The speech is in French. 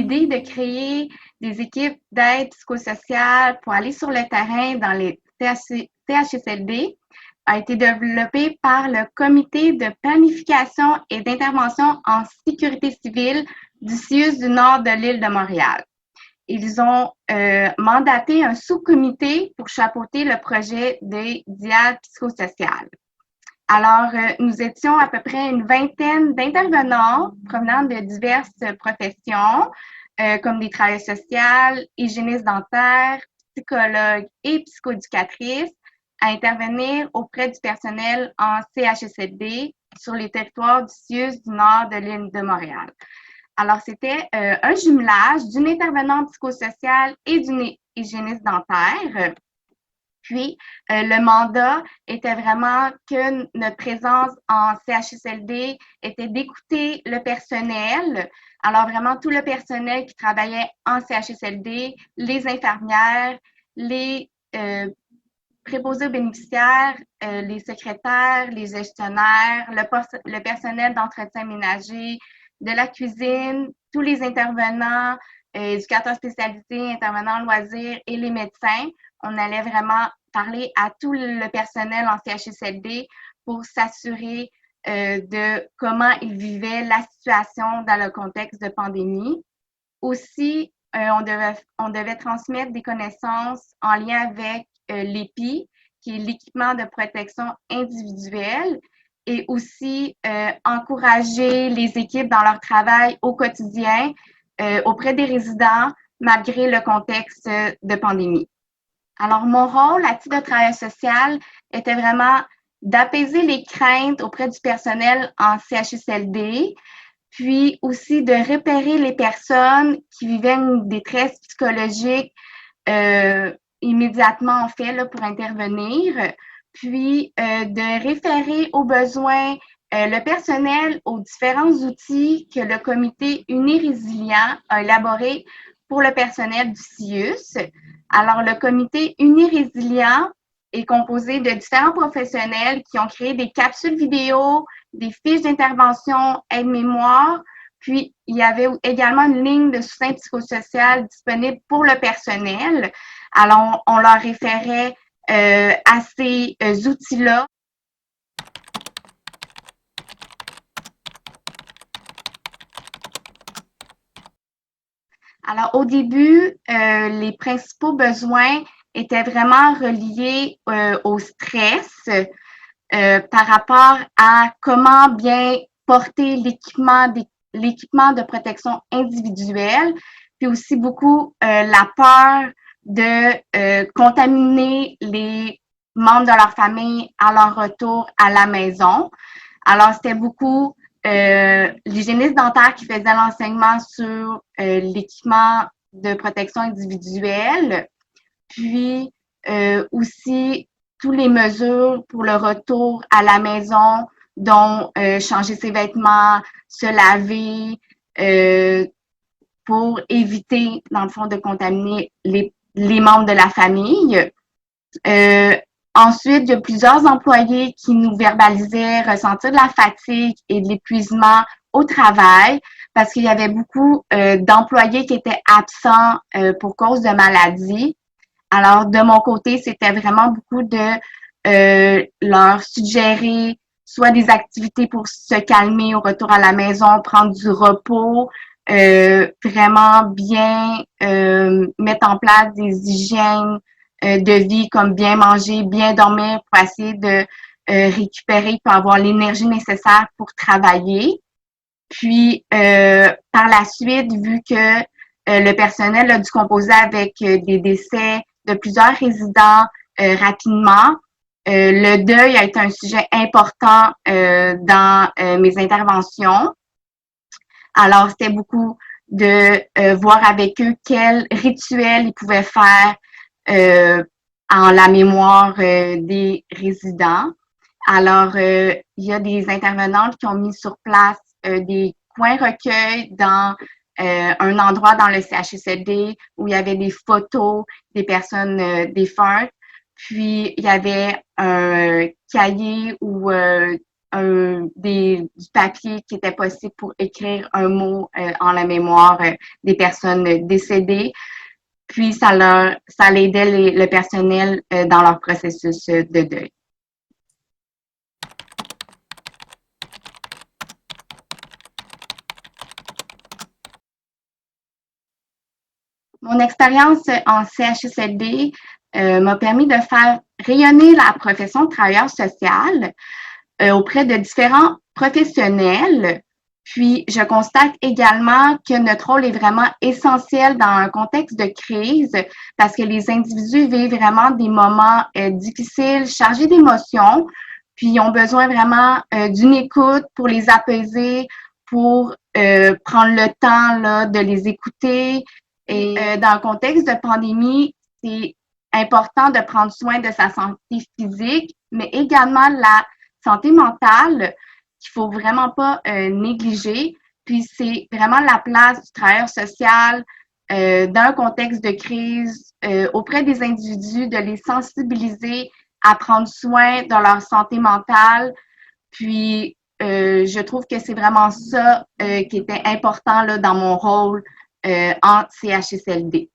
l'idée de créer des équipes d'aide psychosociale pour aller sur le terrain dans les CHSLD a été développée par le Comité de planification et d'intervention en sécurité civile du CIUS du nord de l'île de Montréal. Ils ont mandaté un sous-comité pour chapeauter le projet des diades psychosociales. Alors, nous étions à peu près une vingtaine d'intervenants provenant de diverses professions, comme des travailleurs sociaux, hygiénistes dentaires, psychologues et psychoéducatrices, à intervenir auprès du personnel en CHSLD sur les territoires du CIUS du nord de l'île de Montréal. Alors, c'était un jumelage d'une intervenante psychosociale et d'une hygiéniste dentaire. Puis, le mandat était vraiment que notre présence en CHSLD était d'écouter le personnel. Alors, vraiment, tout le personnel qui travaillait en CHSLD, les infirmières, les préposés aux bénéficiaires, les secrétaires, les gestionnaires, le personnel d'entretien ménager, de la cuisine, tous les intervenants, éducateurs spécialisés, intervenants en loisirs et les médecins. On allait vraiment parler à tout le personnel en CHSLD pour s'assurer de comment ils vivaient la situation dans le contexte de pandémie. Aussi, on devait transmettre des connaissances en lien avec l'EPI, qui est l'équipement de protection individuelle, et aussi encourager les équipes dans leur travail au quotidien auprès des résidents, malgré le contexte de pandémie. Alors, mon rôle à titre de travailleur social était vraiment d'apaiser les craintes auprès du personnel en CHSLD, puis aussi de repérer les personnes qui vivaient une détresse psychologique immédiatement, en fait, là, pour intervenir, puis de référer aux besoins le personnel aux différents outils que le comité Unirésilient a élaboré pour le personnel du CIUS. Alors, le comité Unirésilient est composé de différents professionnels qui ont créé des capsules vidéo, des fiches d'intervention aide-mémoire, puis il y avait également une ligne de soutien psychosocial disponible pour le personnel. Alors, on leur référait à ces outils-là. Alors, au début, les principaux besoins étaient vraiment reliés au stress par rapport à comment bien porter l'équipement de protection individuelle, puis aussi beaucoup la peur de contaminer les membres de leur famille à leur retour à la maison. Alors, c'était beaucoup l'hygiéniste dentaire qui faisait l'enseignement sur l'équipement de protection individuelle, puis aussi toutes les mesures pour le retour à la maison, dont changer ses vêtements, se laver, pour éviter, dans le fond, de contaminer les membres de la famille. Ensuite, il y a plusieurs employés qui nous verbalisaient ressentir de la fatigue et de l'épuisement au travail parce qu'il y avait beaucoup d'employés qui étaient absents pour cause de maladie. Alors, de mon côté, c'était vraiment beaucoup de leur suggérer soit des activités pour se calmer au retour à la maison, prendre du repos, vraiment bien mettre en place des hygiènes de vie comme bien manger, bien dormir pour essayer de récupérer pour avoir l'énergie nécessaire pour travailler. Puis, par la suite, vu que le personnel a dû composer avec des décès de plusieurs résidents rapidement, le deuil a été un sujet important dans mes interventions. Alors, c'était beaucoup de voir avec eux quels rituels ils pouvaient faire en la mémoire des résidents. Alors, il y a des intervenantes qui ont mis sur place des coins recueils dans un endroit dans le CHSLD où il y avait des photos des personnes défuntes. Puis, il y avait un cahier où du papier qui était possible pour écrire un mot en la mémoire des personnes décédées. Puis, ça aidait le personnel dans leur processus de deuil. Mon expérience en CHSLD m'a permis de faire rayonner la profession de travailleur social auprès de différents professionnels. Puis, je constate également que notre rôle est vraiment essentiel dans un contexte de crise parce que les individus vivent vraiment des moments difficiles, chargés d'émotions, puis ils ont besoin vraiment d'une écoute pour les apaiser, pour prendre le temps là, de les écouter. Et dans le contexte de pandémie, c'est important de prendre soin de sa santé physique, mais également la santé mentale qu'il faut vraiment pas négliger. Puis c'est vraiment la place du travailleur social dans un contexte de crise auprès des individus, de les sensibiliser à prendre soin de leur santé mentale. Puis je trouve que c'est vraiment ça qui était important là, dans mon rôle en CHSLD.